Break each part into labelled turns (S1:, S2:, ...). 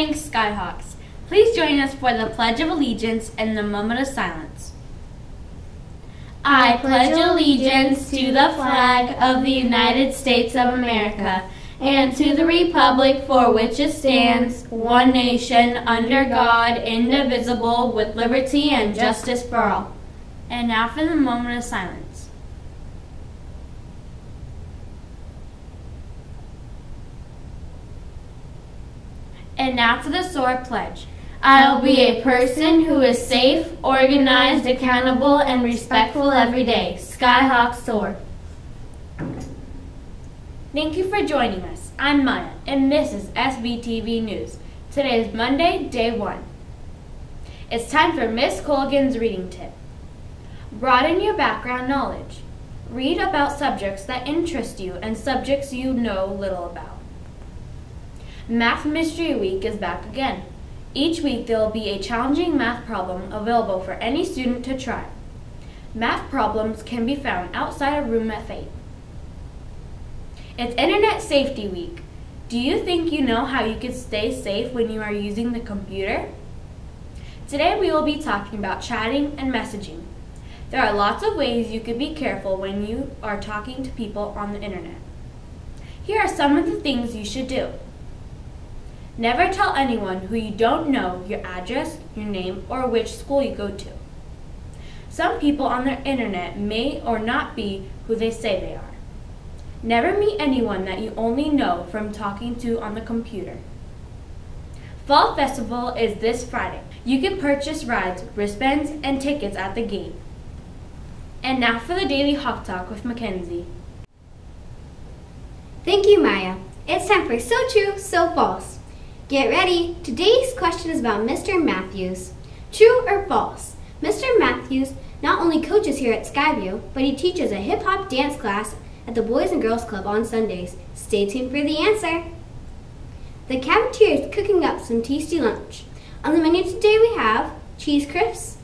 S1: morning, Skyhawks. Please join us for the Pledge of Allegiance and the moment of silence. I pledge allegiance to the flag of the United States of America and to the republic for which it stands, one nation, under God, indivisible, with liberty and justice for all. And now for the moment of silence. And now for the SOAR pledge. I'll be a person who is safe, organized, accountable, and respectful every day. Skyhawk SOAR. Thank you for joining us. I'm Maya, and this is SVTV News. Today is Monday, day 1. It's time for Miss Colgan's reading tip. Broaden your background knowledge. Read about subjects that interest you and subjects you know little about. Math Mystery Week is back again. Each week there will be a challenging math problem available for any student to try. Math problems can be found outside a room at Fate. It's Internet Safety Week. Do you think you know how you can stay safe when you are using the computer? Today we will be talking about chatting and messaging. There are lots of ways you could be careful when you are talking to people on the internet. Here are some of the things you should do. Never tell anyone who you don't know your address, your name, or which school you go to. Some people on the internet may or not be who they say they are. Never meet anyone that you only know from talking to on the computer. Fall Festival is this Friday. You can purchase rides, wristbands, and tickets at the gate. And now for the Daily Hawk Talk with Mackenzie.
S2: Thank you, Maya. It's time for So True, So False. Get ready! Today's question is about Mr. Matthews. True or false? Mr. Matthews not only coaches here at Skyview, but he teaches a hip-hop dance class at the Boys and Girls Club on Sundays. Stay tuned for the answer. The cafeteria is cooking up some tasty lunch. On the menu today we have cheese crisps,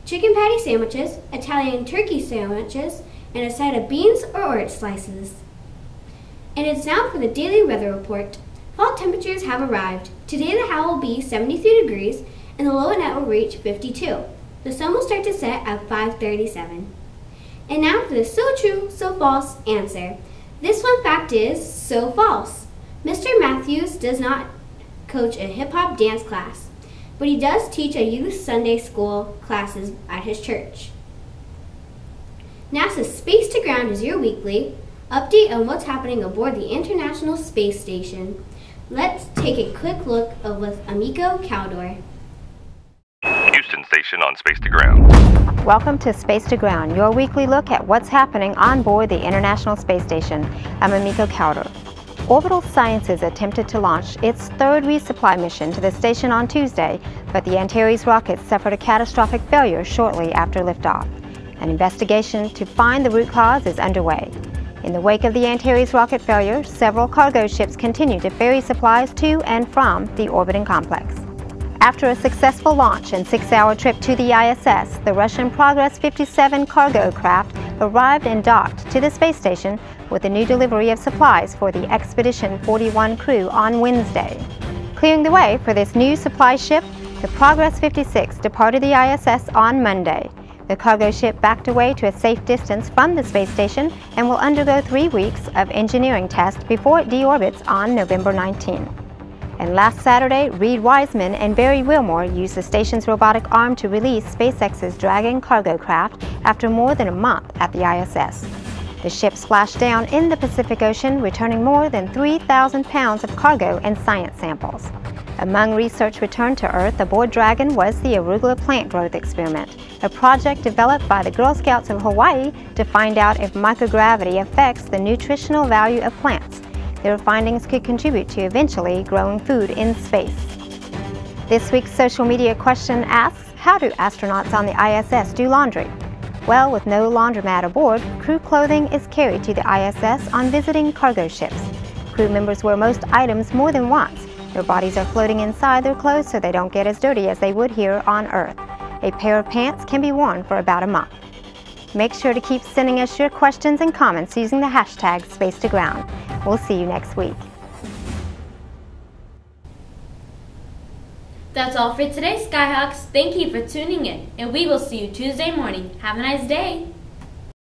S2: chicken patty sandwiches, Italian turkey sandwiches, and a side of beans or orange slices. And it's now for the daily weather report. Fall temperatures have arrived. Today the high will be 73 degrees and the low net will reach 52. The sun will start to set at 5:37. And now for the So True, So False answer. This one fact is so false. Mr. Matthews does not coach a hip-hop dance class, but he does teach a youth Sunday school classes at his church. NASA's Space to Ground is your weekly update on what's happening aboard the International Space Station. Let's take a quick look with Amico Caldor.
S3: Houston Station on Space to Ground.
S4: Welcome to Space to Ground, your weekly look at what's happening on board the International Space Station. I'm Amico Caldor. Orbital Sciences attempted to launch its third resupply mission to the station on Tuesday, but the Antares rocket suffered a catastrophic failure shortly after liftoff. An investigation to find the root cause is underway. In the wake of the Antares rocket failure, several cargo ships continue to ferry supplies to and from the orbiting complex. After a successful launch and 6-hour trip to the ISS, the Russian Progress 57 cargo craft arrived and docked to the space station with a new delivery of supplies for the Expedition 41 crew on Wednesday. Clearing the way for this new supply ship, the Progress 56 departed the ISS on Monday. The cargo ship backed away to a safe distance from the space station and will undergo 3 weeks of engineering tests before it deorbits on November 19. And last Saturday, Reed Wiseman and Barry Wilmore used the station's robotic arm to release SpaceX's Dragon cargo craft after more than a month at the ISS. The ship splashed down in the Pacific Ocean, returning more than 3,000 pounds of cargo and science samples. Among research returned to Earth aboard Dragon was the arugula plant growth experiment, a project developed by the Girl Scouts of Hawaii to find out if microgravity affects the nutritional value of plants. Their findings could contribute to eventually growing food in space. This week's social media question asks, how do astronauts on the ISS do laundry? Well, with no laundromat aboard, crew clothing is carried to the ISS on visiting cargo ships. Crew members wear most items more than once. Their bodies are floating inside their clothes so they don't get as dirty as they would here on Earth. A pair of pants can be worn for about a month. Make sure to keep sending us your questions and comments using the hashtag Space to Ground. We'll see you next week.
S1: That's all for today, Skyhawks. Thank you for tuning in, and we will see you Tuesday morning. Have a nice day.